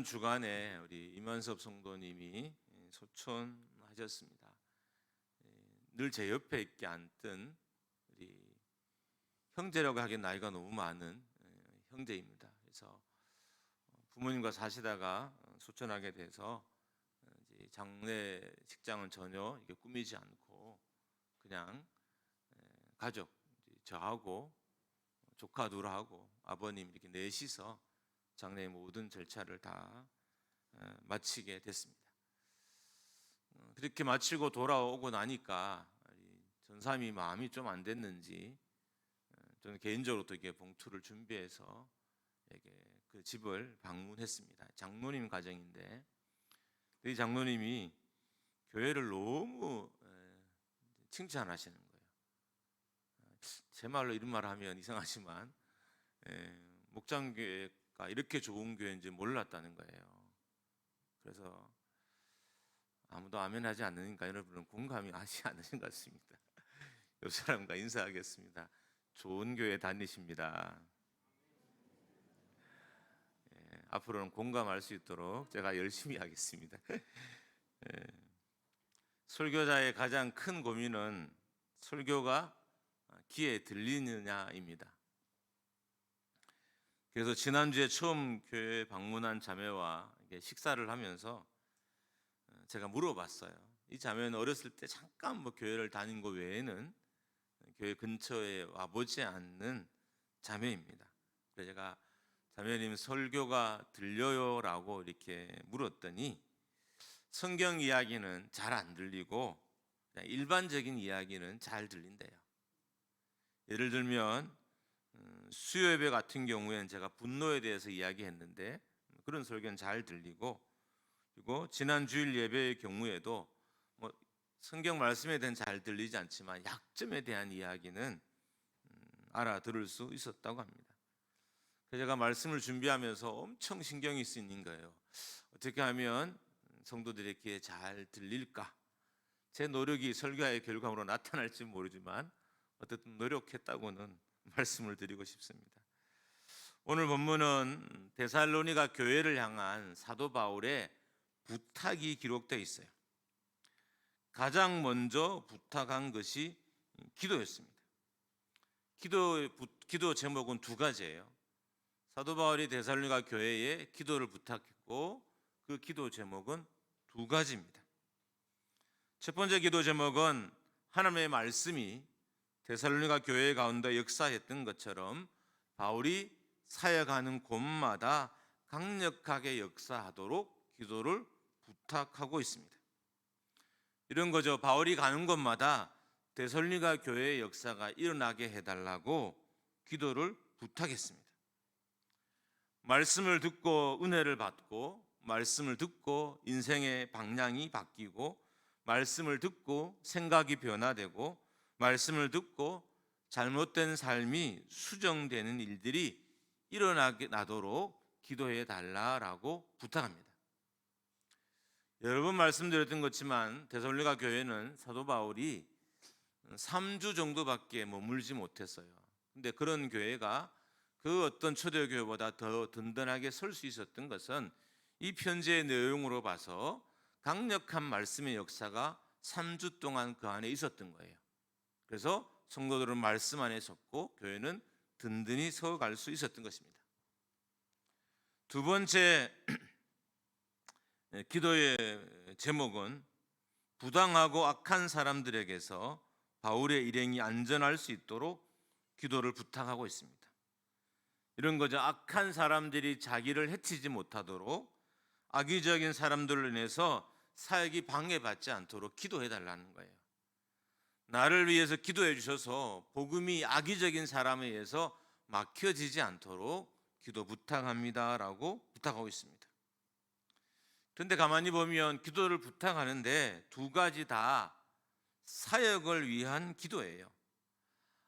주간에 우리 임한섭 성도님이 소천하셨습니다. 늘 제 옆에 있게 앉던 우리 형제라고 하기엔 나이가 너무 많은 형제입니다. 그래서 부모님과 사시다가 소천하게 돼서 장례식장은 전혀 이게 꾸미지 않고 그냥 가족, 저하고 조카 둘하고 아버님 이렇게 넷이서 장례의 모든 절차를 다 마치게 됐습니다. 그렇게 마치고 돌아오고 나니까 전사님이 마음이 좀 안 됐는지 저는 개인적으로 또 이게 봉투를 준비해서 그 집을 방문했습니다. 장로님 가정인데 이 장로님이 교회를 너무 칭찬하시는 거예요. 제 말로 이런 말을 하면 이상하지만 목장교회가 이렇게 좋은 교회인지 몰랐다는 거예요. 그래서 아무도 아멘 하지 않으니까 여러분은 공감이 하지 않으신 것 같습니다. 옆 사람과 인사하겠습니다. 좋은 교회 다니십니다. 앞으로는 공감할 수 있도록 제가 열심히 하겠습니다. 설교자의 가장 큰 고민은 설교가 귀에 들리느냐입니다. 그래서 지난주에 처음 교회 방문한 자매와 식사를 하면서 제가 물어봤어요. 이 자매는 어렸을 때 잠깐 교회를 다닌 것 외에는 교회 근처에 와보지 않는 자매입니다. 그래서 제가 자매님 설교가 들려요라고 이렇게 물었더니 성경 이야기는 잘 안 들리고 그냥 일반적인 이야기는 잘 들린대요. 예를 들면 수요 예배 같은 경우에는 제가 분노에 대해서 이야기했는데 그런 설교는 잘 들리고, 그리고 지난 주일 예배의 경우에도 성경 말씀에 대한 잘 들리지 않지만 약점에 대한 이야기는 알아들을 수 있었다고 합니다. 그래서 제가 말씀을 준비하면서 엄청 신경이 쓰이는 거예요. 어떻게 하면 성도들에게 잘 들릴까? 제 노력이 설교의 결과로 나타날지 모르지만 어쨌든 노력했다고는 말씀을 드리고 싶습니다. 오늘 본문은 데살로니가 교회를 향한 사도 바울의 부탁이 기록되어 있어요. 가장 먼저 부탁한 것이 기도였습니다. 기도 제목은 두 가지예요. 사도 바울이 데살로니가 교회에 기도를 부탁했고 그 기도 제목은 두 가지입니다. 첫 번째 기도 제목은 하나님의 말씀이 데살로니가 교회 가운데 역사했던 것처럼 바울이 사역하는 곳마다 강력하게 역사하도록 기도를 부탁하고 있습니다. 이런 거죠. 바울이 가는 곳마다 데살로니가 교회의 역사가 일어나게 해달라고 기도를 부탁했습니다. 말씀을 듣고 은혜를 받고, 말씀을 듣고 인생의 방향이 바뀌고, 말씀을 듣고 생각이 변화되고, 말씀을 듣고 잘못된 삶이 수정되는 일들이 일어나게 나도록 기도해 달라라고 부탁합니다. 여러 번 말씀드렸던 것지만 데살로니가 교회는 사도 바울이 3주 정도밖에 머물지 못했어요. 근데 그런 교회가 그 어떤 초대교회보다 더 든든하게 설 수 있었던 것은 이 편지의 내용으로 봐서 강력한 말씀의 역사가 3주 동안 그 안에 있었던 거예요. 그래서 성도들은 말씀 안에 섰고 교회는 든든히 서갈 수 있었던 것입니다. 두 번째 기도의 제목은 부당하고 악한 사람들에게서 바울의 일행이 안전할 수 있도록 기도를 부탁하고 있습니다. 이런 거죠. 악한 사람들이 자기를 해치지 못하도록, 악의적인 사람들로 인해서 사역이 방해받지 않도록 기도해 달라는 거예요. 나를 위해서 기도해 주셔서 복음이 악의적인 사람에 의해서 막혀지지 않도록 기도 부탁합니다라고 부탁하고 있습니다. 그런데 가만히 보면 기도를 부탁하는데 두 가지 다 사역을 위한 기도예요.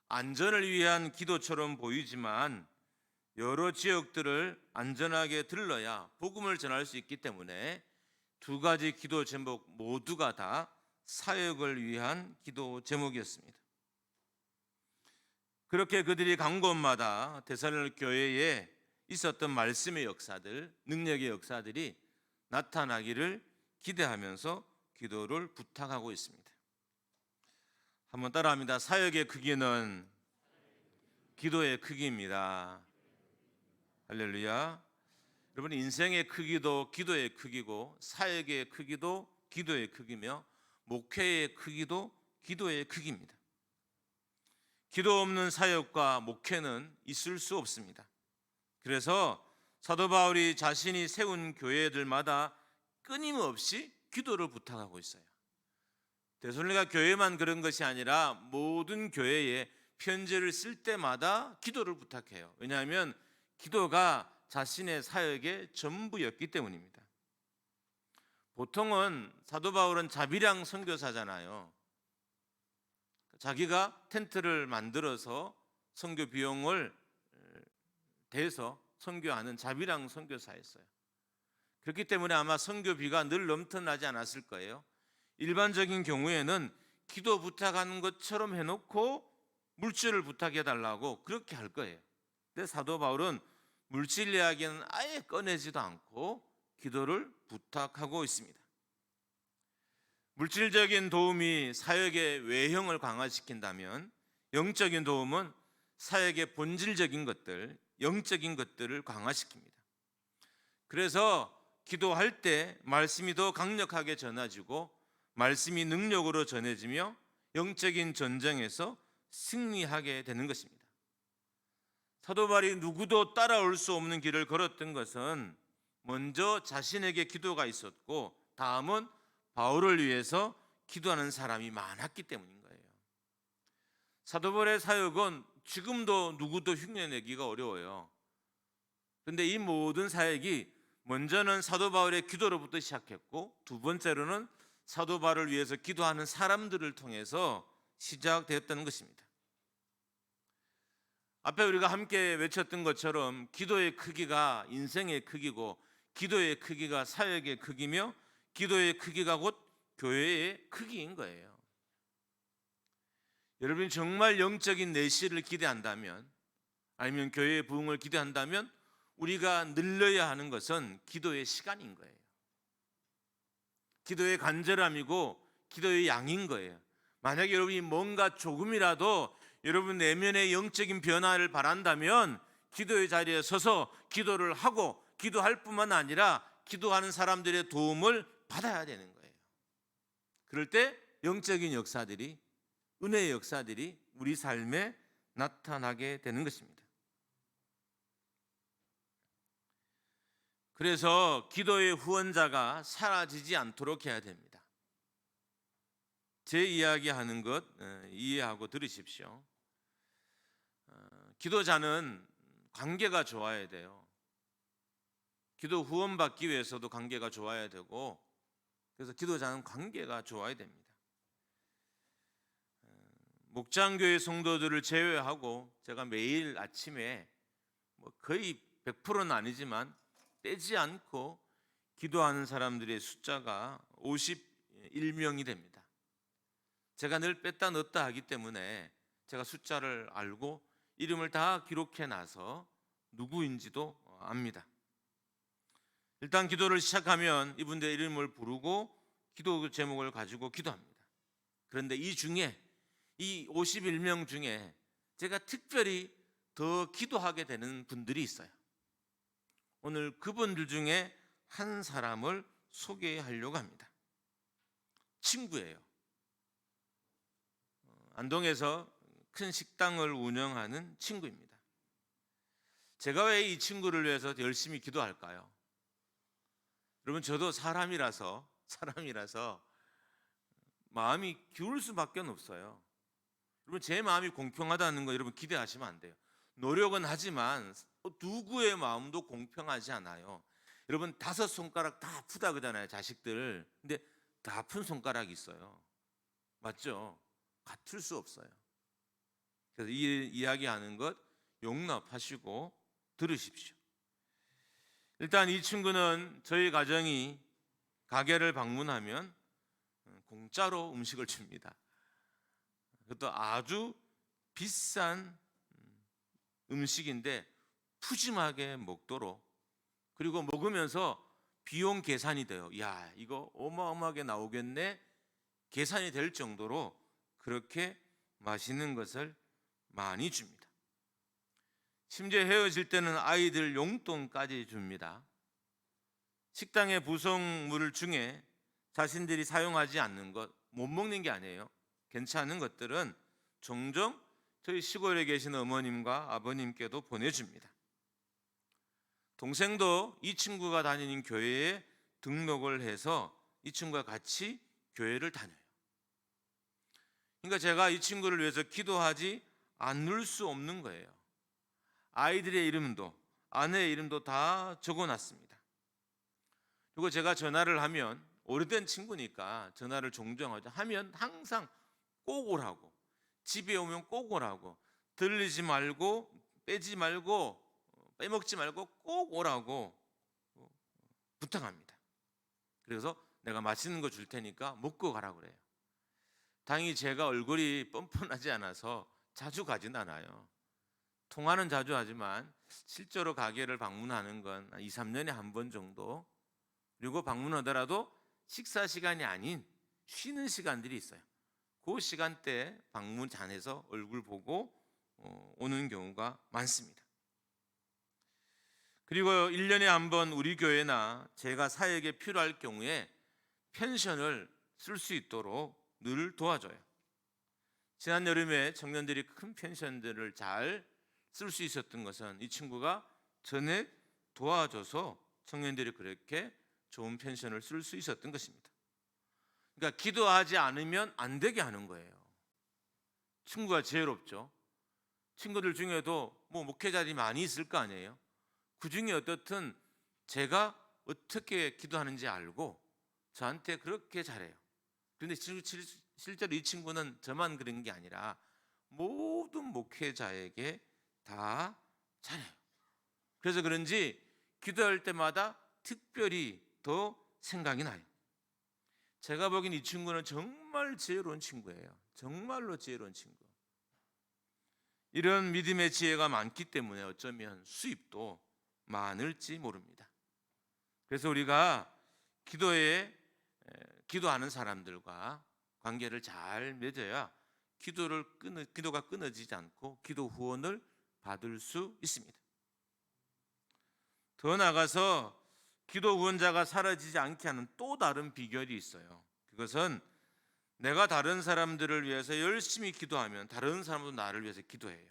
안전을 위한 기도처럼 보이지만 여러 지역들을 안전하게 들러야 복음을 전할 수 있기 때문에 두 가지 기도 제목 모두가 다 사역을 위한 기도 제목이었습니다. 그렇게 그들이 간 곳마다 데살로니가 교회에 있었던 말씀의 역사들, 능력의 역사들이 나타나기를 기대하면서 기도를 부탁하고 있습니다. 한번 따라합니다. 사역의 크기는 기도의 크기입니다. 할렐루야. 여러분, 인생의 크기도 기도의 크기고, 사역의 크기도 기도의 크기며, 목회의 크기도 기도의 크기입니다. 기도 없는 사역과 목회는 있을 수 없습니다. 그래서 사도 바울이 자신이 세운 교회들마다 끊임없이 기도를 부탁하고 있어요. 데살로니가 교회만 그런 것이 아니라 모든 교회에 편지를 쓸 때마다 기도를 부탁해요. 왜냐하면 기도가 자신의 사역의 전부였기 때문입니다. 보통은 사도 바울은 자비량 선교사잖아요. 자기가 텐트를 만들어서 선교 비용을 대서 선교하는 자비량 선교사였어요. 그렇기 때문에 아마 선교비가 늘 넘쳐나지 않았을 거예요. 일반적인 경우에는 기도 부탁하는 것처럼 해놓고 물질을 부탁해달라고 그렇게 할 거예요. 근데 사도 바울은 물질 이야기는 아예 꺼내지도 않고 기도를 부탁하고 있습니다. 물질적인 도움이 사역의 외형을 강화시킨다면 영적인 도움은 사역의 본질적인 것들, 영적인 것들을 강화시킵니다. 그래서 기도할 때 말씀이 더 강력하게 전해지고 말씀이 능력으로 전해지며 영적인 전쟁에서 승리하게 되는 것입니다. 사도 바울이 누구도 따라올 수 없는 길을 걸었던 것은 먼저 자신에게 기도가 있었고 다음은 바울을 위해서 기도하는 사람이 많았기 때문인 거예요. 사도 바울의 사역은 지금도 누구도 흉내내기가 어려워요. 그런데 이 모든 사역이 먼저는 사도 바울의 기도로부터 시작했고 두 번째로는 사도 바울을 위해서 기도하는 사람들을 통해서 시작되었다는 것입니다. 앞에 우리가 함께 외쳤던 것처럼 기도의 크기가 인생의 크기고 기도의 크기가 사역의 크기며 기도의 크기가 곧 교회의 크기인 거예요. 여러분이 정말 영적인 내실을 기대한다면 아니면 교회의 부흥을 기대한다면 우리가 늘려야 하는 것은 기도의 시간인 거예요. 기도의 간절함이고 기도의 양인 거예요. 만약에 여러분이 뭔가 조금이라도 여러분 내면의 영적인 변화를 바란다면 기도의 자리에 서서 기도를 하고 기도할 뿐만 아니라 기도하는 사람들의 도움을 받아야 되는 거예요. 그럴 때 영적인 역사들이, 은혜의 역사들이 우리 삶에 나타나게 되는 것입니다. 그래서 기도의 후원자가 사라지지 않도록 해야 됩니다. 제 이야기하는 것 이해하고 들으십시오. 기도자는 관계가 좋아야 돼요. 기도 후원받기 위해서도 관계가 좋아야 되고, 그래서 기도자는 관계가 좋아야 됩니다. 목장교회 성도들을 제외하고 제가 매일 아침에 거의 100%는 아니지만 빼지 않고 기도하는 사람들의 숫자가 51명이 됩니다. 제가 늘 뺐다 넣었다 하기 때문에 제가 숫자를 알고 이름을 다 기록해 놔서 누구인지도 압니다. 일단 기도를 시작하면 이분들의 이름을 부르고 기도 제목을 가지고 기도합니다. 그런데 이 중에 이 51명 중에 제가 특별히 더 기도하게 되는 분들이 있어요. 오늘 그분들 중에 한 사람을 소개하려고 합니다. 친구예요. 안동에서 큰 식당을 운영하는 친구입니다. 제가 왜 이 친구를 위해서 열심히 기도할까요? 여러분, 저도 사람이라서 마음이 기울 수밖에 없어요. 여러분, 제 마음이 공평하다는 거 여러분 기대하시면 안 돼요. 노력은 하지만 누구의 마음도 공평하지 않아요. 여러분, 5손가락 다 아프다 그러잖아요, 자식들. 근데 다 아픈 손가락이 있어요. 맞죠? 같을 수 없어요. 그래서 이 이야기하는 것 용납하시고 들으십시오. 일단 이 친구는 저희 가정이 가게를 방문하면 공짜로 음식을 줍니다. 그것도 아주 비싼 음식인데 푸짐하게 먹도록, 그리고 먹으면서 비용 계산이 돼요. 야, 이거 어마어마하게 나오겠네, 계산이 될 정도로 그렇게 맛있는 것을 많이 줍니다. 심지어 헤어질 때는 아이들 용돈까지 줍니다. 식당의 구성물 중에 자신들이 사용하지 않는 것, 못 먹는 게 아니에요. 괜찮은 것들은 종종 저희 시골에 계신 어머님과 아버님께도 보내줍니다. 동생도 이 친구가 다니는 교회에 등록을 해서 이 친구와 같이 교회를 다녀요. 그러니까 제가 이 친구를 위해서 기도하지 않을 수 없는 거예요. 아이들의 이름도 아내의 이름도 다 적어놨습니다. 그리고 제가 전화를 하면, 오래된 친구니까 전화를 종종 하면 항상 꼭 오라고, 집에 오면 꼭 오라고, 들리지 말고 빼지 말고 빼먹지 말고 꼭 오라고 부탁합니다. 그래서 내가 맛있는 거 줄 테니까 먹고 가라 그래요. 다행히 제가 얼굴이 뻔뻔하지 않아서 자주 가진 않아요. 통화는 자주 하지만 실제로 가게를 방문하는 건 2, 3년에 한 번 정도. 그리고 방문하더라도 식사 시간이 아닌 쉬는 시간들이 있어요. 그 시간대 방문잔에서 얼굴 보고 오는 경우가 많습니다. 그리고 1년에 한 번 우리 교회나 제가 사역에 필요할 경우에 펜션을 쓸 수 있도록 늘 도와줘요. 지난 여름에 청년들이 큰 펜션들을 잘 쓸 수 있었던 것은 이 친구가 전에 도와줘서 청년들이 그렇게 좋은 펜션을 쓸 수 있었던 것입니다. 그러니까 기도하지 않으면 안 되게 하는 거예요. 친구가 지혜롭죠. 친구들 중에도 뭐 목회자들이 많이 있을 거 아니에요. 그 중에 어떻든 제가 어떻게 기도하는지 알고 저한테 그렇게 잘해요. 그런데 실제로 이 친구는 저만 그런 게 아니라 모든 목회자에게 다 잘해요. 그래서 그런지 기도할 때마다 특별히 더 생각이 나요. 제가 보기엔 이 친구는 정말 지혜로운 친구예요. 정말로 지혜로운 친구. 이런 믿음의 지혜가 많기 때문에 어쩌면 수입도 많을지 모릅니다. 그래서 우리가 기도하는 사람들과 관계를 잘 맺어야 기도가 끊어지지 않고 기도 후원을 받을 수 있습니다. 더 나아가서 기도 후원자가 사라지지 않게 하는 또 다른 비결이 있어요. 그것은 내가 다른 사람들을 위해서 열심히 기도하면 다른 사람도 나를 위해서 기도해요.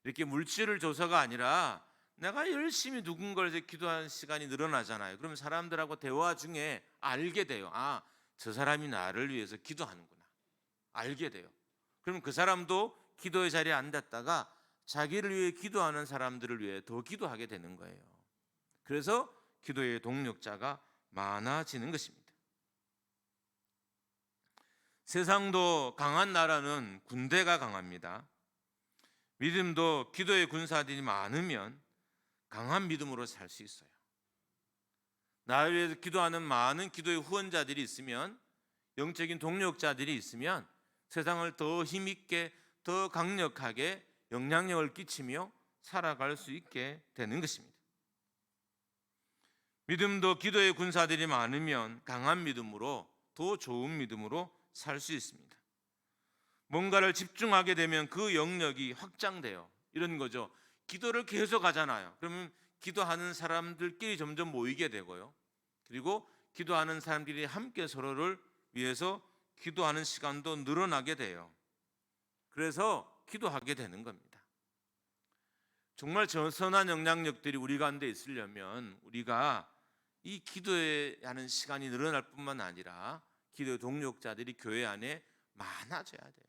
이렇게 물질을 줘서가 아니라 내가 열심히 누군가를 위해서 기도하는 시간이 늘어나잖아요. 그러면 사람들하고 대화 중에 알게 돼요. 아, 저 사람이 나를 위해서 기도하는구나. 알게 돼요. 그러면 그 사람도 기도의 자리에 앉았다가 자기를 위해 기도하는 사람들을 위해 더 기도하게 되는 거예요. 그래서 기도의 동력자가 많아지는 것입니다. 세상도 강한 나라는 군대가 강합니다. 믿음도 기도의 군사들이 많으면 강한 믿음으로 살 수 있어요. 나를 위해서 기도하는 많은 기도의 후원자들이 있으면, 영적인 동력자들이 있으면 세상을 더 힘있게, 더 강력하게 영향력을 끼치며 살아갈 수 있게 되는 것입니다. 믿음도 기도의 군사들이 많으면 강한 믿음으로, 더 좋은 믿음으로 살 수 있습니다. 뭔가를 집중하게 되면 그 영역이 확장돼요. 이런 거죠. 기도를 계속 하잖아요. 그러면 기도하는 사람들끼리 점점 모이게 되고요. 그리고 기도하는 사람들이 함께 서로를 위해서 기도하는 시간도 늘어나게 돼요. 그래서 기도하게 되는 겁니다. 정말 선한 영향력들이 우리 가운데 있으려면 우리가 이 기도에 하는 시간이 늘어날 뿐만 아니라 기도의 동력자들이 교회 안에 많아져야 돼요.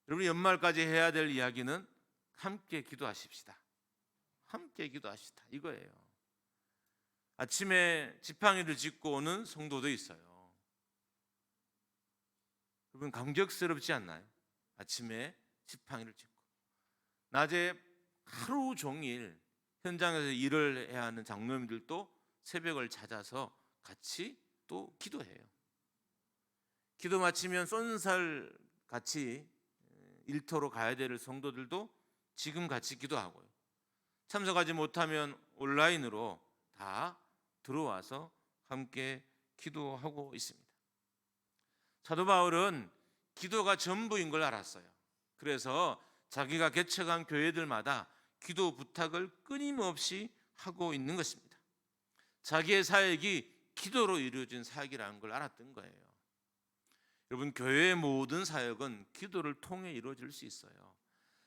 여러분, 연말까지 해야 될 이야기는 함께 기도하십시다. 함께 기도하시다, 이거예요. 아침에 지팡이를 짚고 오는 성도도 있어요. 여러분, 감격스럽지 않나요? 아침에 지팡이를 짚고 낮에 하루 종일 현장에서 일을 해야 하는 장로님들도 새벽을 찾아서 같이 또 기도해요. 기도 마치면 쏜살 같이 일터로 가야 될 성도들도 지금 같이 기도하고요. 참석하지 못하면 온라인으로 다 들어와서 함께 기도하고 있습니다. 사도 바울은 기도가 전부인 걸 알았어요. 그래서 자기가 개척한 교회들마다 기도 부탁을 끊임없이 하고 있는 것입니다. 자기의 사역이 기도로 이루어진 사역이라는 걸 알았던 거예요. 여러분, 교회의 모든 사역은 기도를 통해 이루어질 수 있어요.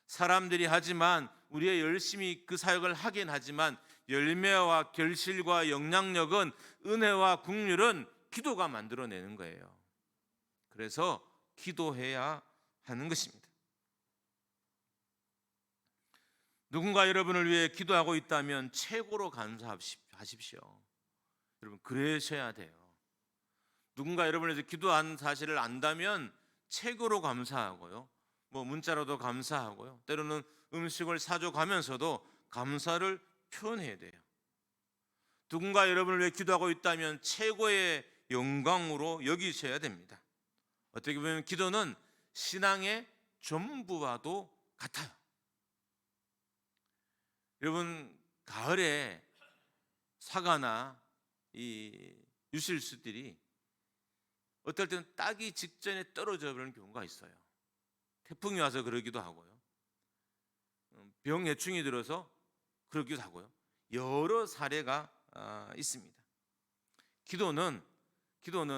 사람들이 하지만 우리가 열심히 그 사역을 하긴 하지만 열매와 결실과 영향력은, 은혜와 긍휼은 기도가 만들어내는 거예요. 그래서 기도해야 하는 것입니다. 누군가 여러분을 위해 기도하고 있다면 최고로 감사하십시오. 여러분, 그러셔야 돼요. 누군가 여러분을 위해서 기도한 사실을 안다면 최고로 감사하고요, 문자로도 감사하고요, 때로는 음식을 사줘가면서도 감사를 표현해야 돼요. 누군가 여러분을 위해 기도하고 있다면 최고의 영광으로 여기셔야 됩니다. 어떻게 보면 기도는 신앙의 전부와도 같아요. 여러분, 가을에 사과나 이 유실수들이 어떨 때는 따기 직전에 떨어져 버리는 경우가 있어요. 태풍이 와서 그러기도 하고요, 병해충이 들어서 그러기도 하고요. 여러 사례가 있습니다. 기도는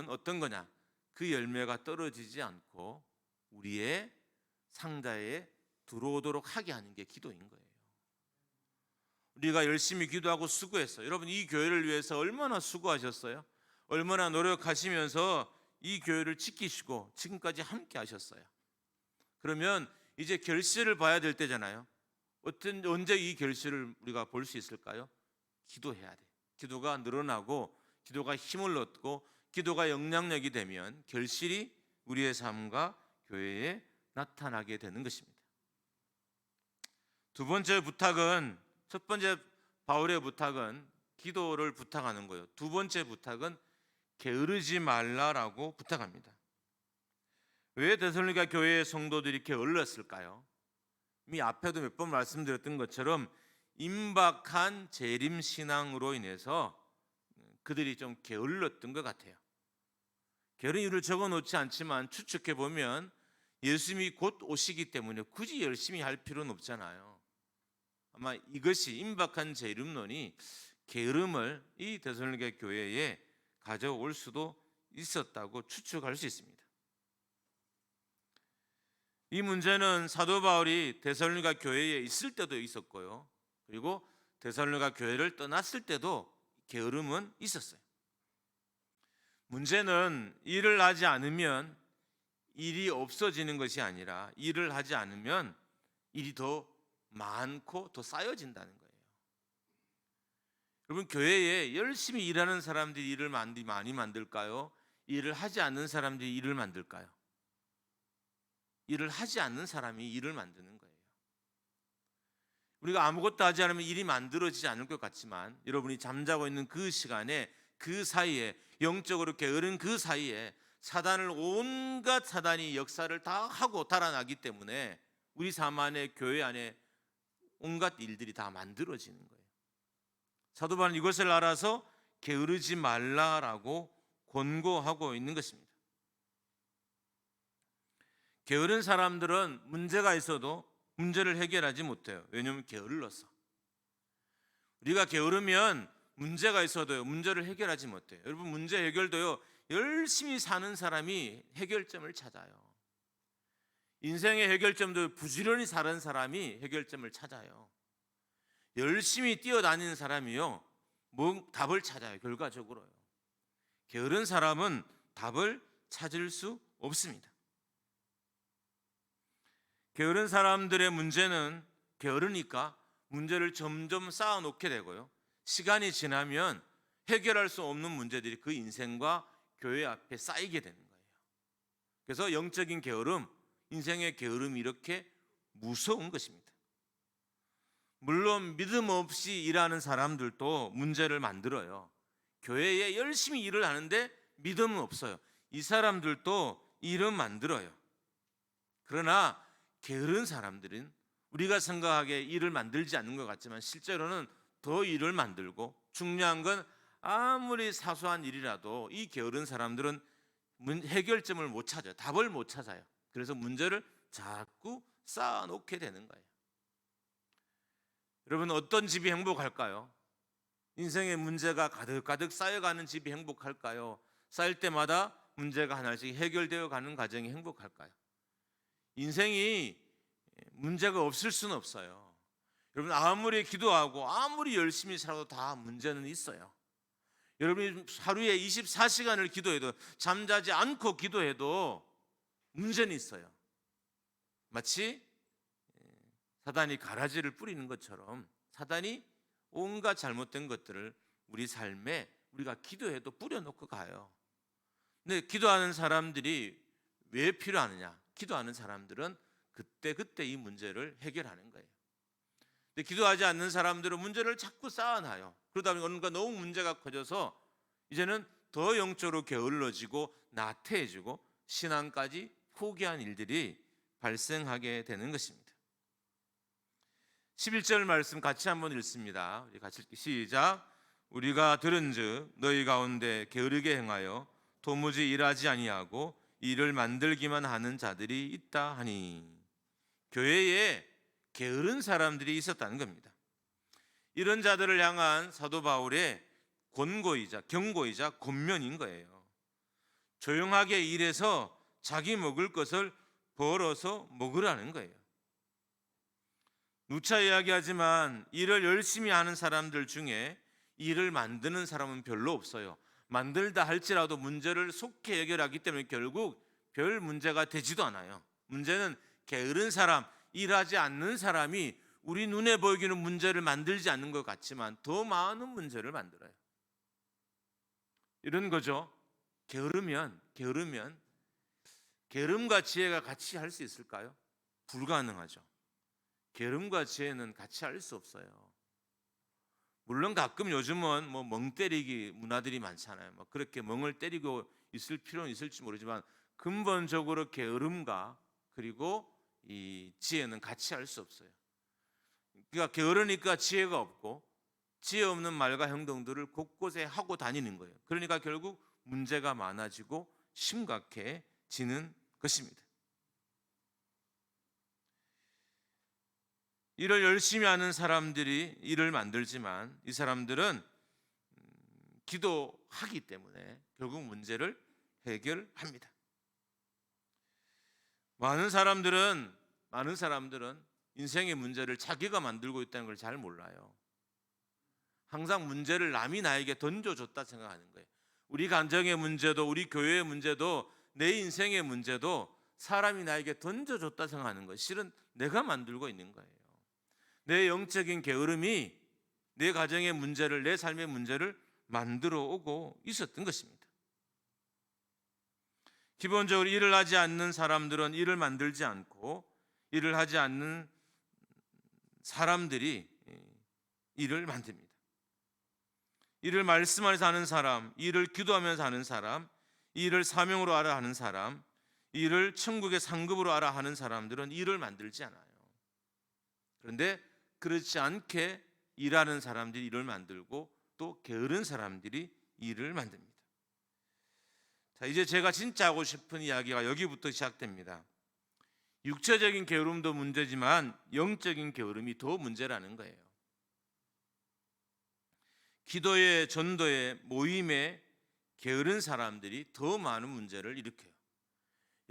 어떤 거냐? 그 열매가 떨어지지 않고 우리의 상자에 들어오도록 하게 하는 게 기도인 거예요. 우리가 열심히 기도하고 수고했어요. 여러분, 이 교회를 위해서 얼마나 수고하셨어요? 얼마나 노력하시면서 이 교회를 지키시고 지금까지 함께 하셨어요. 그러면 이제 결실을 봐야 될 때잖아요. 언제 이 결실을 우리가 볼 수 있을까요? 기도해야 돼. 기도가 늘어나고 기도가 힘을 얻고 기도가 영향력이 되면 결실이 우리의 삶과 교회에 나타나게 되는 것입니다. 두 번째 부탁은, 첫 번째 바울의 부탁은 기도를 부탁하는 거예요. 두 번째 부탁은 게으르지 말라라고 부탁합니다. 왜 데살로니가 교회의 성도들이 게을렀을까요? 이미 앞에도 몇 번 말씀드렸던 것처럼 임박한 재림 신앙으로 인해서 그들이 좀 게을렀던 것 같아요. 게으른 이유를 적어놓지 않지만 추측해 보면 예수님이 곧 오시기 때문에 굳이 열심히 할 필요는 없잖아요. 아마 이것이, 임박한 재림론이 게으름을 이 데살로니가 교회에 가져올 수도 있었다고 추측할 수 있습니다. 이 문제는 사도 바울이 데살로니가 교회에 있을 때도 있었고요, 그리고 데살로니가 교회를 떠났을 때도 게으름은 있었어요. 문제는 일을 하지 않으면 일이 없어지는 것이 아니라 일을 하지 않으면 일이 더 많고 더 쌓여진다는 거예요. 여러분, 교회에 열심히 일하는 사람들이 일을 많이 만들까요? 일을 하지 않는 사람들이 일을 만들까요? 일을 하지 않는 사람이 일을 만드는 거예요. 우리가 아무것도 하지 않으면 일이 만들어지지 않을 것 같지만 여러분이 잠자고 있는 그 시간에, 그 사이에, 영적으로 게으른 그 사이에 온갖 사단이 역사를 다 하고 달아나기 때문에 우리 삶 안에, 교회 안에 온갖 일들이 다 만들어지는 거예요. 사도 바울은 이것을 알아서 게으르지 말라라고 권고하고 있는 것입니다. 게으른 사람들은 문제가 있어도 문제를 해결하지 못해요. 왜냐하면 게을러서. 우리가 게으르면 문제가 있어도요, 문제를 해결하지 못해요. 여러분, 문제 해결도요, 열심히 사는 사람이 해결점을 찾아요. 인생의 해결점도 부지런히 사는 사람이 해결점을 찾아요. 열심히 뛰어다니는 사람이요, 답을 찾아요. 결과적으로요. 게으른 사람은 답을 찾을 수 없습니다. 게으른 사람들의 문제는 게으르니까 문제를 점점 쌓아놓게 되고요, 시간이 지나면 해결할 수 없는 문제들이 그 인생과 교회 앞에 쌓이게 되는 거예요. 그래서 영적인 게으름, 인생의 게으름이 이렇게 무서운 것입니다. 물론 믿음 없이 일하는 사람들도 문제를 만들어요. 교회에 열심히 일을 하는데 믿음은 없어요. 이 사람들도 일은 만들어요. 그러나 게으른 사람들은 우리가 생각하기에 일을 만들지 않는 것 같지만 실제로는 더 일을 만들고, 중요한 건 아무리 사소한 일이라도 이 게으른 사람들은 해결점을 못 찾아요. 답을 못 찾아요. 그래서 문제를 자꾸 쌓아놓게 되는 거예요. 여러분, 어떤 집이 행복할까요? 인생의 문제가 가득가득 쌓여가는 집이 행복할까요? 쌓일 때마다 문제가 하나씩 해결되어 가는 가정이 행복할까요? 인생이 문제가 없을 수는 없어요. 여러분, 아무리 기도하고 아무리 열심히 살아도 다 문제는 있어요. 여러분이 하루에 24시간을 기도해도, 잠자지 않고 기도해도 문제는 있어요. 마치 사단이 가라지를 뿌리는 것처럼 사단이 온갖 잘못된 것들을 우리 삶에 우리가 기도해도 뿌려놓고 가요. 근데 기도하는 사람들이 왜 필요하느냐? 기도하는 사람들은 그때 이 문제를 해결하는 거예요. 근데 기도하지 않는 사람들은 문제를 자꾸 쌓아놔요. 그러다 보니 어느가 너무 문제가 커져서 이제는 더 영적으로 게을러지고 나태해지고 신앙까지 포기한 일들이 발생하게 되는 것입니다. 11절 말씀 같이 한번 읽습니다. 우리 같이 시작. 우리가 들은즉 너희 가운데 게으르게 행하여 도무지 일하지 아니하고 일을 만들기만 하는 자들이 있다 하니. 교회에 게으른 사람들이 있었다는 겁니다. 이런 자들을 향한 사도 바울의 권고이자 경고이자 권면인 거예요. 조용하게 일해서 자기 먹을 것을 벌어서 먹으라는 거예요. 누차 이야기하지만 일을 열심히 하는 사람들 중에 일을 만드는 사람은 별로 없어요. 만들다 할지라도 문제를 속히 해결하기 때문에 결국 별 문제가 되지도 않아요. 문제는 게으른 사람, 일하지 않는 사람이 우리 눈에 보이기는 문제를 만들지 않는 것 같지만 더 많은 문제를 만들어요. 이런 거죠. 게으름과 지혜가 같이 할 수 있을까요? 불가능하죠. 게으름과 지혜는 같이 할 수 없어요. 물론 가끔 요즘은 멍 때리기 문화들이 많잖아요. 그렇게 멍을 때리고 있을 필요는 있을지 모르지만 근본적으로 게으름과 그리고 이 지혜는 같이 할 수 없어요. 그러니까 게으르니까 지혜가 없고 지혜 없는 말과 행동들을 곳곳에 하고 다니는 거예요. 그러니까 결국 문제가 많아지고 심각해지는 것입니다. 일을 열심히 하는 사람들이 일을 만들지만 이 사람들은 기도하기 때문에 결국 문제를 해결합니다. 많은 사람들은 인생의 문제를 자기가 만들고 있다는 걸 잘 몰라요. 항상 문제를 남이 나에게 던져줬다 생각하는 거예요. 우리 가정의 문제도 우리 교회의 문제도 내 인생의 문제도 사람이 나에게 던져줬다 생각하는 거예요. 실은 내가 만들고 있는 거예요. 내 영적인 게으름이 내 가정의 문제를, 내 삶의 문제를 만들어 오고 있었던 것입니다. 기본적으로 일을 하지 않는 사람들은 일을 만들지 않고 일을 하지 않는 사람들이 일을 만듭니다. 일을 말씀하면서 하는 사람, 일을 기도하면서 하는 사람, 일을 사명으로 알아 하는 사람, 일을 천국의 상급으로 알아 하는 사람들은 일을 만들지 않아요. 그런데 그렇지 않게 일하는 사람들이 일을 만들고 또 게으른 사람들이 일을 만듭니다. 자, 이제 제가 진짜 하고 싶은 이야기가 여기부터 시작됩니다. 육체적인 게으름도 문제지만 영적인 게으름이 더 문제라는 거예요. 기도에, 전도에, 모임에 게으른 사람들이 더 많은 문제를 일으켜요.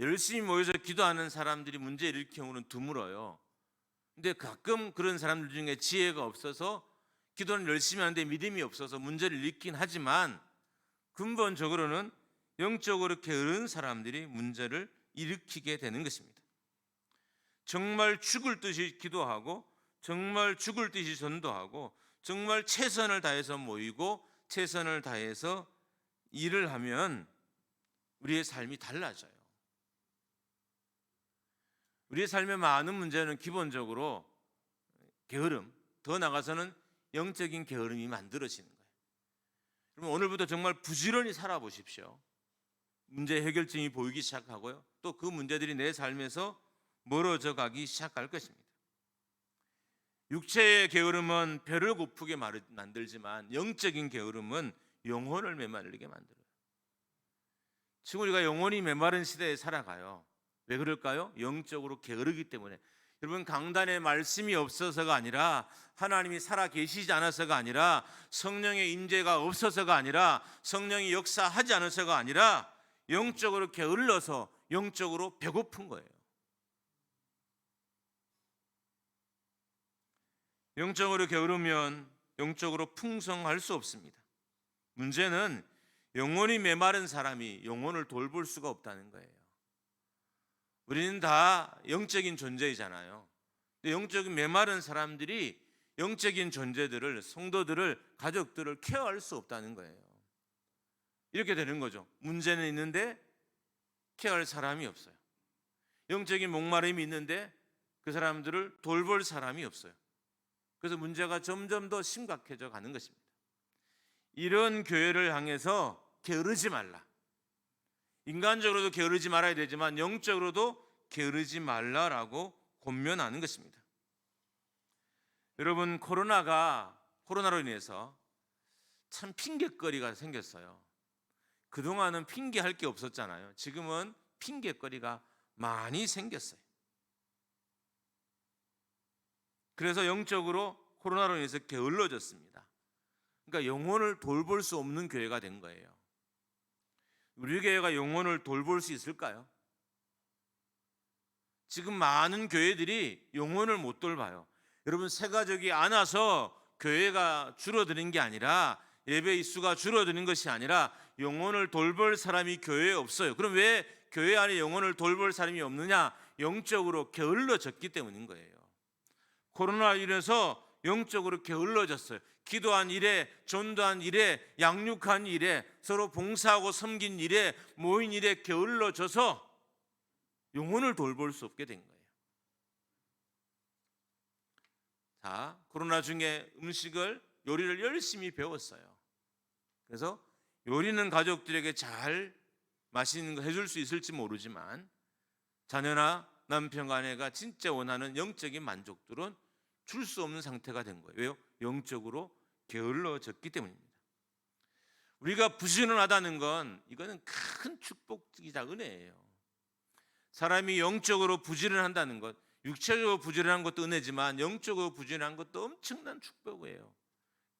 열심히 모여서 기도하는 사람들이 문제 일으키는 경우는 드물어요. 근데 가끔 그런 사람들 중에 지혜가 없어서 기도는 열심히 하는데 믿음이 없어서 문제를 일으키긴 하지만 근본적으로는 영적으로 게으른 사람들이 문제를 일으키게 되는 것입니다. 정말 죽을 듯이 기도하고 정말 죽을 듯이 전도하고 정말 최선을 다해서 모이고 최선을 다해서 일을 하면 우리의 삶이 달라져요. 우리의 삶의 많은 문제는 기본적으로 게으름, 더 나아가서는 영적인 게으름이 만들어지는 거예요. 그럼 오늘부터 정말 부지런히 살아보십시오. 문제 해결점이 보이기 시작하고요. 또 그 문제들이 내 삶에서 멀어져 가기 시작할 것입니다. 육체의 게으름은 배를 고프게 만들지만 영적인 게으름은 영혼을 메마르게 만들어요. 지금 우리가 영혼이 메마른 시대에 살아가요. 왜 그럴까요? 영적으로 게으르기 때문에. 여러분, 강단에 말씀이 없어서가 아니라, 하나님이 살아 계시지 않아서가 아니라, 성령의 임재가 없어서가 아니라, 성령이 역사하지 않아서가 아니라 영적으로 게을러서 영적으로 배고픈 거예요. 영적으로 게으르면 영적으로 풍성할 수 없습니다. 문제는 영혼이 메마른 사람이 영혼을 돌볼 수가 없다는 거예요. 우리는 다 영적인 존재이잖아요. 근데 영적인 메마른 사람들이 영적인 존재들을, 성도들을, 가족들을 케어할 수 없다는 거예요. 이렇게 되는 거죠. 문제는 있는데 케어할 사람이 없어요. 영적인 목마름이 있는데 그 사람들을 돌볼 사람이 없어요. 그래서 문제가 점점 더 심각해져 가는 것입니다. 이런 교회를 향해서 게으르지 말라. 인간적으로도 게으르지 말아야 되지만 영적으로도 게으르지 말라라고 권면하는 것입니다. 여러분, 코로나로 인해서 참 핑계거리가 생겼어요. 그동안은 핑계할 게 없었잖아요. 지금은 핑계거리가 많이 생겼어요. 그래서 영적으로 코로나로 인해서 게을러졌습니다. 그러니까 영혼을 돌볼 수 없는 교회가 된 거예요. 우리 교회가 영혼을 돌볼 수 있을까요? 지금 많은 교회들이 영혼을 못 돌봐요. 여러분, 새가족이 안 와서 교회가 줄어드는 게 아니라, 예배 수가 줄어드는 것이 아니라 영혼을 돌볼 사람이 교회에 없어요. 그럼 왜 교회 안에 영혼을 돌볼 사람이 없느냐? 영적으로 게을러졌기 때문인 거예요. 코로나 인해서 영적으로 게을러졌어요. 기도한 일에, 전도한 일에, 양육한 일에, 서로 봉사하고 섬긴 일에, 모인 일에 게을러져서 영혼을 돌볼 수 없게 된 거예요. 자, 코로나 중에 요리를 열심히 배웠어요. 그래서 요리는 가족들에게 잘 맛있는 거 해줄 수 있을지 모르지만, 자녀나 남편과 아내가 진짜 원하는 영적인 만족들은 줄 수 없는 상태가 된 거예요. 왜요? 영적으로 게을러졌기 때문입니다. 우리가 부지런하다는 건, 이거는 큰 축복이자 은혜예요. 사람이 영적으로 부지런한다는 것, 육체적으로 부지런한 것도 은혜지만 영적으로 부지런한 것도 엄청난 축복이에요.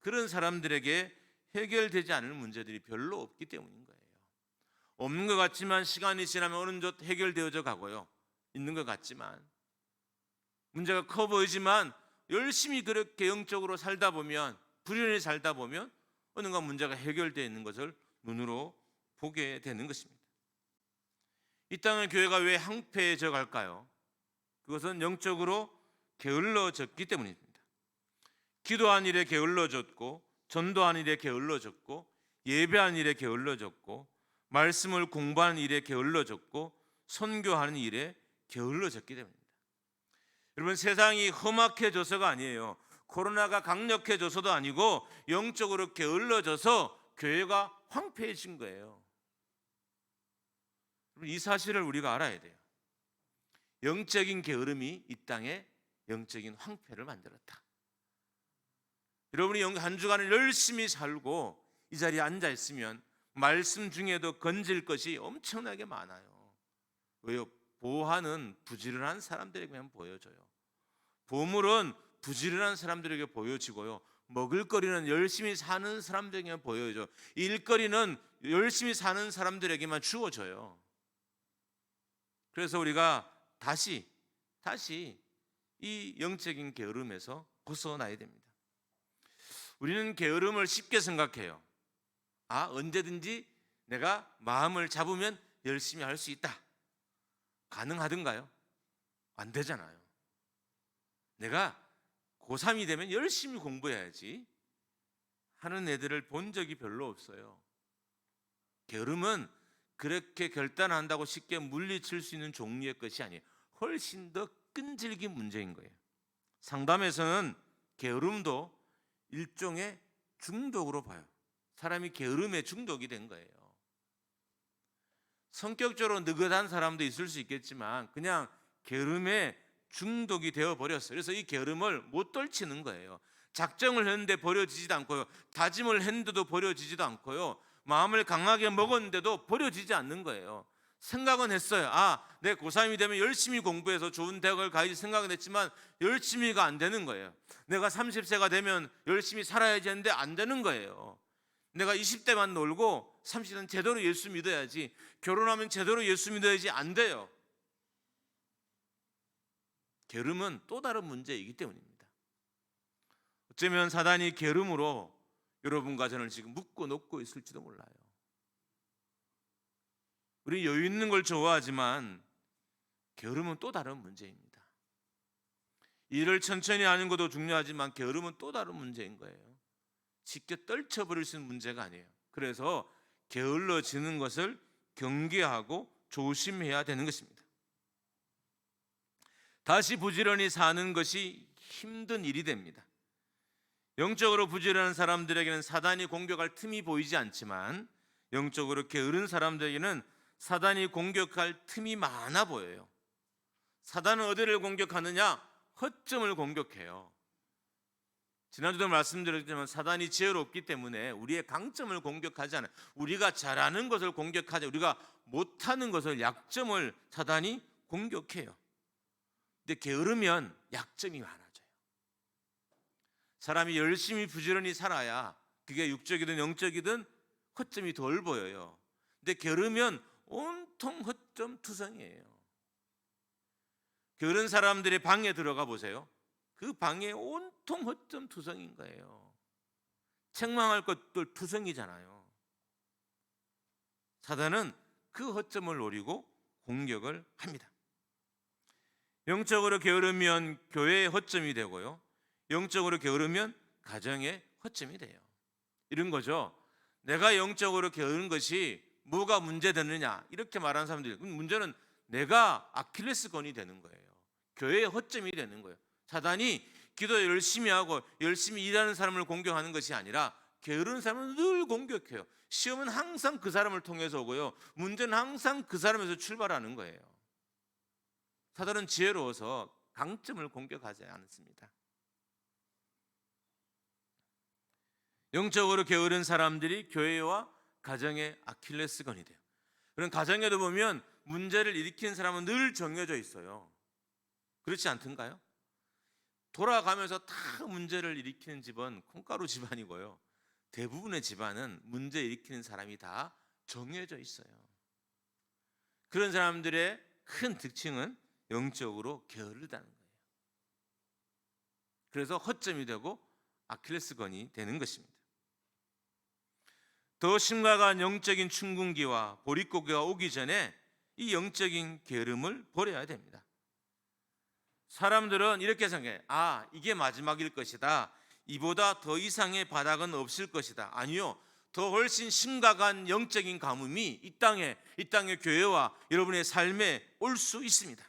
그런 사람들에게 해결되지 않을 문제들이 별로 없기 때문인 거예요. 없는 것 같지만 시간이 지나면 어느덧 해결되어져 가고요. 있는 것 같지만, 문제가 커 보이지만 열심히 그렇게 영적으로 살다 보면, 부지런히 살다 보면 어느가 문제가 해결되어 있는 것을 눈으로 보게 되는 것입니다. 이 땅의 교회가 왜 황폐해져 갈까요? 그것은 영적으로 게을러졌기 때문입니다. 기도한 일에 게을러졌고, 전도한 일에 게을러졌고, 예배한 일에 게을러졌고, 말씀을 공부하는 일에 게을러졌고, 선교하는 일에 게을러졌기 때문입니다. 여러분, 세상이 험악해져서가 아니에요. 코로나가 강력해져서도 아니고 영적으로 게을러져서 교회가 황폐해진 거예요. 이 사실을 우리가 알아야 돼요. 영적인 게으름이 이 땅에 영적인 황폐를 만들었다. 여러분이 한 주간을 열심히 살고 이 자리에 앉아 있으면 말씀 중에도 건질 것이 엄청나게 많아요. 왜요? 보화는 부지런한 사람들에게만 보여져요. 보물은 부지런한 사람들에게 보여지고요. 먹을거리는 열심히 사는 사람들에게만 보여져요. 일거리는 열심히 사는 사람들에게만 주어져요. 그래서 우리가 다시 이 영적인 게으름에서 벗어나야 됩니다. 우리는 게으름을 쉽게 생각해요. 언제든지 내가 마음을 잡으면 열심히 할 수 있다. 가능하든가요? 안 되잖아요. 내가 고3이 되면 열심히 공부해야지 하는 애들을 본 적이 별로 없어요. 게으름은 그렇게 결단한다고 쉽게 물리칠 수 있는 종류의 것이 아니에요. 훨씬 더 끈질긴 문제인 거예요. 상담에서는 게으름도 일종의 중독으로 봐요. 사람이 게으름에 중독이 된 거예요. 성격적으로 느긋한 사람도 있을 수 있겠지만 그냥 게으름에 중독이 되어 버렸어요. 그래서 이 게으름을 못 떨치는 거예요. 작정을 했는데 버려지지도 않고요. 다짐을 했는데도 버려지지도 않고요. 마음을 강하게 먹었는데도 버려지지 않는 거예요. 생각은 했어요. 내 고3이 되면 열심히 공부해서 좋은 대학을 가야지 생각은 했지만 열심히가 안 되는 거예요. 내가 30세가 되면 열심히 살아야지 했는데 안 되는 거예요. 내가 20대만 놀고 30대는 제대로 예수 믿어야지, 결혼하면 제대로 예수 믿어야지, 안 돼요. 게으름은 또 다른 문제이기 때문입니다. 어쩌면 사단이 게으름으로 여러분과 저를 지금 묶고 놓고 있을지도 몰라요. 우리 여유 있는 걸 좋아하지만 게으름은 또 다른 문제입니다. 일을 천천히 하는 것도 중요하지만 게으름은 또 다른 문제인 거예요. 쉽게 떨쳐버릴 수 있는 문제가 아니에요. 그래서 게을러지는 것을 경계하고 조심해야 되는 것입니다. 다시 부지런히 사는 것이 힘든 일이 됩니다. 영적으로 부지런한 사람들에게는 사단이 공격할 틈이 보이지 않지만 영적으로 게으른 사람들에게는 사단이 공격할 틈이 많아 보여요. 사단은 어디를 공격하느냐? 허점을 공격해요. 지난주도 말씀드렸지만 사단이 지혜롭기 때문에 우리의 강점을 공격하지 않아요. 우리가 잘하는 것을 공격하지, 우리가 못하는 것을, 약점을 사단이 공격해요. 근데 게으르면 약점이 많아져요. 사람이 열심히 부지런히 살아야 그게 육적이든 영적이든 허점이 덜 보여요. 근데 게으르면 온통 허점 투성이에요. 게으른 사람들의 방에 들어가 보세요. 그 방에 온통 허점 투성인 거예요. 책망할 것들 투성이잖아요. 사단은 그 허점을 노리고 공격을 합니다. 영적으로 게으르면 교회의 허점이 되고요, 영적으로 게으르면 가정의 허점이 돼요. 이런 거죠. 내가 영적으로 게으른 것이 뭐가 문제되느냐 이렇게 말하는 사람들이, 문제는 내가 아킬레스건이 되는 거예요. 교회의 허점이 되는 거예요. 사단이 기도 열심히 하고 열심히 일하는 사람을 공격하는 것이 아니라 게으른 사람은 늘 공격해요. 시험은 항상 그 사람을 통해서 오고요, 문제는 항상 그 사람에서 출발하는 거예요. 사단은 지혜로워서 강점을 공격하지 않습니다. 영적으로 게으른 사람들이 교회와 가정의 아킬레스건이 돼요. 그런 가정에도 보면 문제를 일으키는 사람은 늘 정해져 있어요. 그렇지 않던가요? 돌아가면서 다 문제를 일으키는 집은 콩가루 집안이고요, 대부분의 집안은 문제 일으키는 사람이 다 정해져 있어요. 그런 사람들의 큰 특징은 영적으로 게으르다는 거예요. 그래서 허점이 되고 아킬레스건이 되는 것입니다. 더 심각한 영적인 충군기와 보릿고개가 오기 전에 이 영적인 게으름을 버려야 됩니다. 사람들은 이렇게 생각해요. 이게 마지막일 것이다. 이보다 더 이상의 바닥은 없을 것이다. 아니요, 더 훨씬 심각한 영적인 가뭄이 이 땅의 교회와 여러분의 삶에 올 수 있습니다.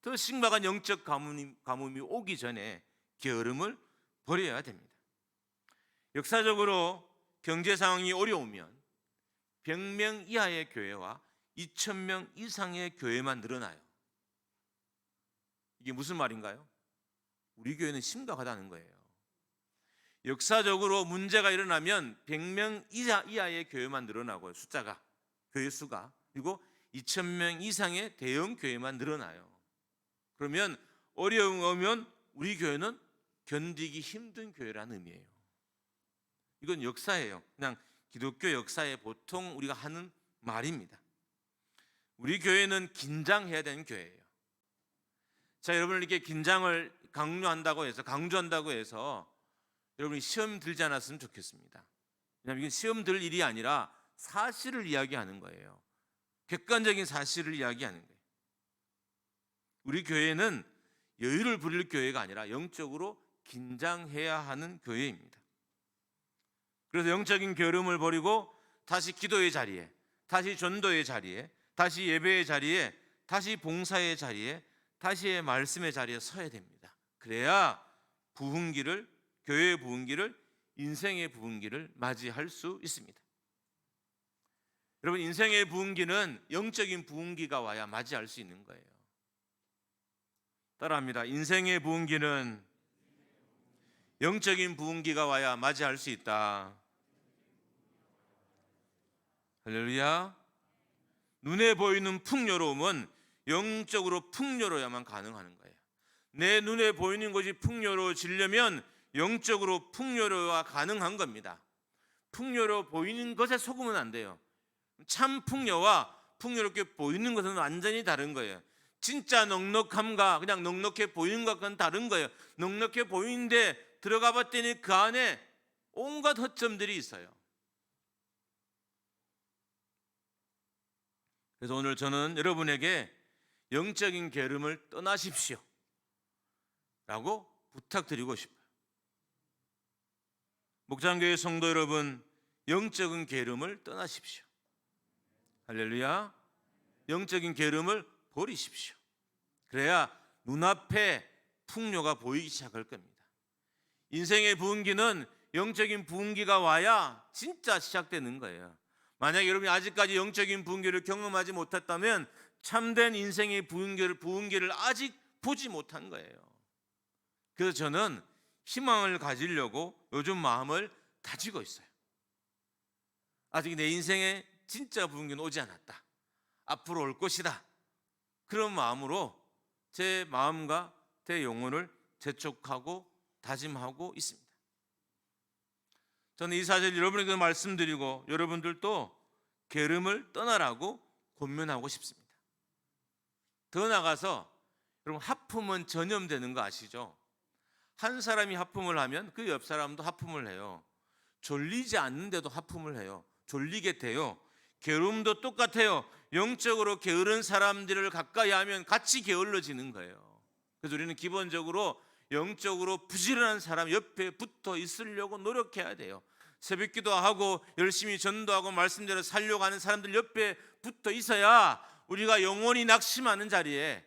더 심각한 영적 가뭄이 오기 전에 게으름을 버려야 됩니다. 역사적으로 경제 상황이 어려우면 100명 이하의 교회와 2,000명 이상의 교회만 늘어나요. 이게 무슨 말인가요? 우리 교회는 심각하다는 거예요. 역사적으로 문제가 일어나면 100명 이하의 교회만 늘어나고요, 숫자가, 교회 수가. 그리고 2,000명 이상의 대형 교회만 늘어나요. 그러면 어려움이 오면 우리 교회는 견디기 힘든 교회라는 의미예요. 이건 역사예요. 그냥 기독교 역사에 보통 우리가 하는 말입니다. 우리 교회는 긴장해야 되는 교회예요. 자, 여러분, 이렇게 긴장을 강조한다고 해서 여러분이 시험 들지 않았으면 좋겠습니다. 왜냐하면 이건 시험 들 일이 아니라 사실을 이야기하는 거예요. 객관적인 사실을 이야기하는 거예요. 우리 교회는 여유를 부릴 교회가 아니라 영적으로 긴장해야 하는 교회입니다. 그래서 영적인 게으름을 버리고 다시 기도의 자리에, 다시 전도의 자리에, 다시 예배의 자리에, 다시 봉사의 자리에, 다시 말씀의 자리에 서야 됩니다. 그래야 교회의 부흥기를, 인생의 부흥기를 맞이할 수 있습니다. 여러분, 인생의 부흥기는 영적인 부흥기가 와야 맞이할 수 있는 거예요. 따라합니다. 인생의 부흥기는 영적인 부흥기가 와야 맞이할 수 있다. 할렐루야. 눈에 보이는 풍요로움은 영적으로 풍요로야만 가능한 거예요. 내 눈에 보이는 것이 풍요로워지려면 영적으로 풍요로워야 가능한 겁니다. 풍요로워 보이는 것에 속으면 안 돼요. 참 풍요와 풍요롭게 보이는 것은 완전히 다른 거예요. 진짜 넉넉함과 그냥 넉넉해 보이는 것과는 다른 거예요. 넉넉해 보이는데 들어가 봤더니 그 안에 온갖 허점들이 있어요. 그래서 오늘 저는 여러분에게 영적인 게으름을 떠나십시오 라고 부탁드리고 싶어요. 목장교회 성도 여러분, 영적인 게으름을 떠나십시오. 할렐루야. 영적인 게으름을 버리십시오. 그래야 눈앞에 풍요가 보이기 시작할 겁니다. 인생의 부흥기는 영적인 부흥기가 와야 진짜 시작되는 거예요. 만약에 여러분이 아직까지 영적인 부흥기를 경험하지 못했다면 참된 인생의 부흥기를 아직 보지 못한 거예요. 그래서 저는 희망을 가지려고 요즘 마음을 다지고 있어요. 아직 내 인생에 진짜 부흥기는 오지 않았다. 앞으로 올 것이다. 그런 마음으로 제 마음과 제 영혼을 재촉하고 다짐하고 있습니다. 저는 이 사실 여러분에게 말씀드리고 여러분들도 게으름을 떠나라고 권면하고 싶습니다. 더 나아가서 여러분, 하품은 전염되는 거 아시죠? 한 사람이 하품을 하면 그 옆 사람도 하품을 해요. 졸리지 않는데도 하품을 해요. 졸리게 돼요. 게으름도 똑같아요. 영적으로 게으른 사람들을 가까이 하면 같이 게을러지는 거예요. 그래서 우리는 기본적으로 영적으로 부지런한 사람 옆에 붙어 있으려고 노력해야 돼요. 새벽기도 하고 열심히 전도하고 말씀대로 살려고 하는 사람들 옆에 붙어 있어야 우리가 영혼이 낙심하는 자리에,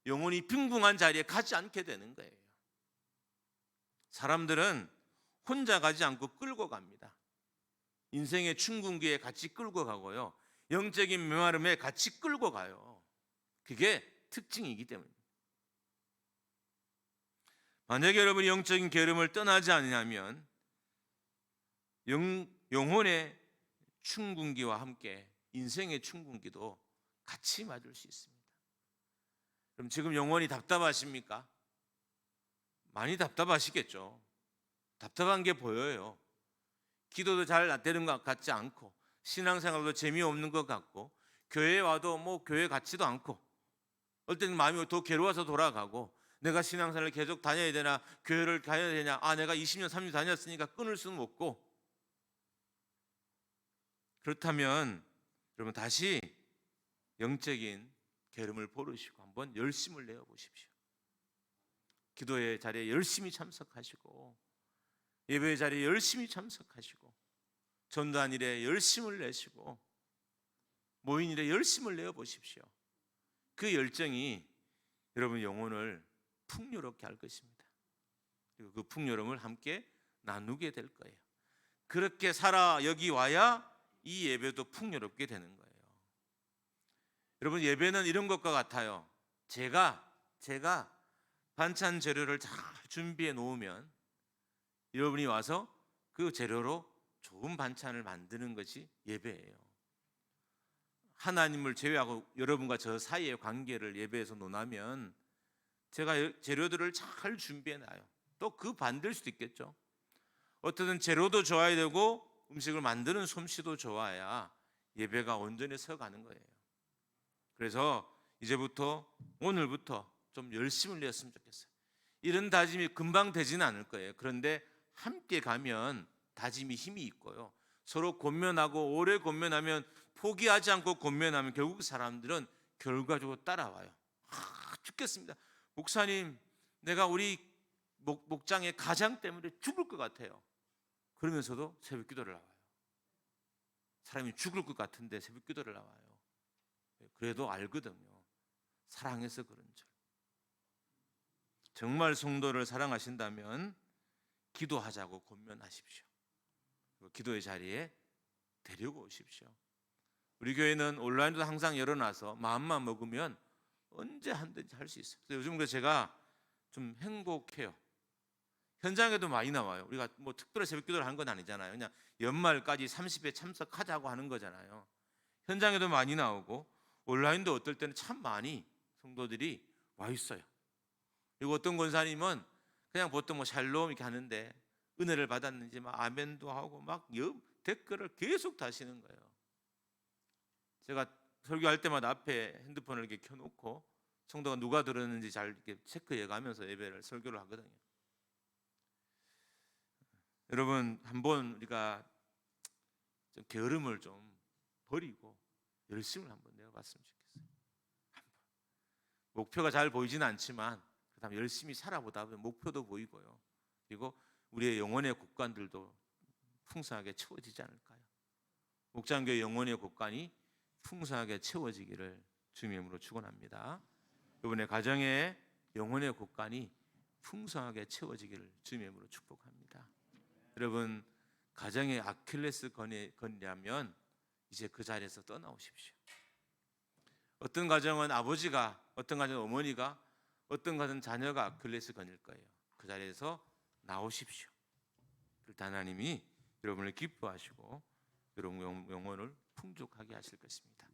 영혼이 빈궁한 자리에 가지 않게 되는 거예요. 사람들은 혼자 가지 않고 끌고 갑니다. 인생의 춘궁기에 같이 끌고 가고요, 영적인 메마름에 같이 끌고 가요. 그게 특징이기 때문입니다. 만약에 여러분이 영적인 게으름을 떠나지 않으면 영혼의 춘궁기와 함께 인생의 춘궁기도 같이 맞을 수 있습니다. 그럼 지금 영혼이 답답하십니까? 많이 답답하시겠죠. 답답한 게 보여요. 기도도 잘 안 되는 것 같지 않고, 신앙생활도 재미없는 것 같고, 교회에 와도 뭐 교회 같지도 않고, 어떨 때는 마음이 더 괴로워서 돌아가고, 내가 신앙생활을 계속 다녀야 되나, 교회를 가야 되냐, 내가 20년 30년 다녔으니까 끊을 수는 없고. 그렇다면 여러분, 다시 영적인 게으름을 버리시고 한번 열심을 내어 보십시오. 기도의 자리에 열심히 참석하시고, 예배의 자리에 열심히 참석하시고, 전도한 일에 열심을 내시고, 모인 일에 열심을 내어 보십시오. 그 열정이 여러분 영혼을 풍요롭게 할 것입니다. 그리고 그 풍요로움을 함께 나누게 될 거예요. 그렇게 살아 여기 와야 이 예배도 풍요롭게 되는 거예요. 여러분, 예배는 이런 것과 같아요. 제가 반찬 재료를 잘 준비해 놓으면 여러분이 와서 그 재료로 좋은 반찬을 만드는 것이 예배예요. 하나님을 제외하고 여러분과 저 사이의 관계를 예배에서 논하면 제가 재료들을 잘 준비해 놔요. 또 그 반대일 수도 있겠죠. 어떻든 재료도 좋아야 되고 음식을 만드는 솜씨도 좋아야 예배가 온전히 서가는 거예요. 그래서 이제부터, 오늘부터 좀 열심을 내었으면 좋겠어요. 이런 다짐이 금방 되지는 않을 거예요. 그런데 함께 가면 다짐이 힘이 있고요, 서로 권면하고 오래 권면하면, 포기하지 않고 권면하면 결국 사람들은 결과적으로 따라와요. 죽겠습니다, 목사님, 내가 우리 목장의 가장 때문에 죽을 것 같아요. 그러면서도 새벽 기도를 나와요. 사람이 죽을 것 같은데 새벽 기도를 나와요. 그래도 알거든요. 사랑해서 그런 줄. 정말 성도를 사랑하신다면 기도하자고 권면하십시오. 기도의 자리에 데리고 오십시오. 우리 교회는 온라인도 항상 열어놔서 마음만 먹으면 언제 한든지 할 수 있어요. 그래서 요즘 제가 좀 행복해요. 현장에도 많이 나와요. 우리가 뭐 특별히 새벽 기도를 하는 건 아니잖아요. 그냥 연말까지 30회 참석하자고 하는 거잖아요. 현장에도 많이 나오고 온라인도 어떨 때는 참 많이 성도들이 와 있어요. 그리고 어떤 권사님은 그냥 보통 뭐 샬롬 이렇게 하는데 은혜를 받았는지 막 아멘도 하고 막 댓글을 계속 다시는 거예요. 제가 설교할 때마다 앞에 핸드폰을 이렇게 켜놓고 성도가 누가 들었는지 잘 이렇게 체크해 가면서 예배를 설교를 하거든요. 여러분, 한번 우리가 좀 게으름을 좀 버리고 열심을 한번 내어봤으면 좋겠어요. 목표가 잘 보이지는 않지만 그다음 열심히 살아보다 보면 목표도 보이고요. 그리고 우리의 영혼의 곳간들도 풍성하게 채워지지 않을까요? 목장교회 영혼의 곳간이 풍성하게 채워지기를 주님의 이름으로 축원합니다. 이번에 가정의 영혼의 곳간이 풍성하게 채워지기를 주님의 이름으로 축복합니다. 여러분, 가정의 아킬레스건이라면 이제 그 자리에서 떠나오십시오. 어떤 가정은 아버지가, 어떤 가정은 어머니가, 어떤 가정은 자녀가 아킬레스건일 거예요. 그 자리에서 나오십시오. 하나님이 여러분을 기뻐하시고 여러분 영혼을 풍족하게 하실 것입니다.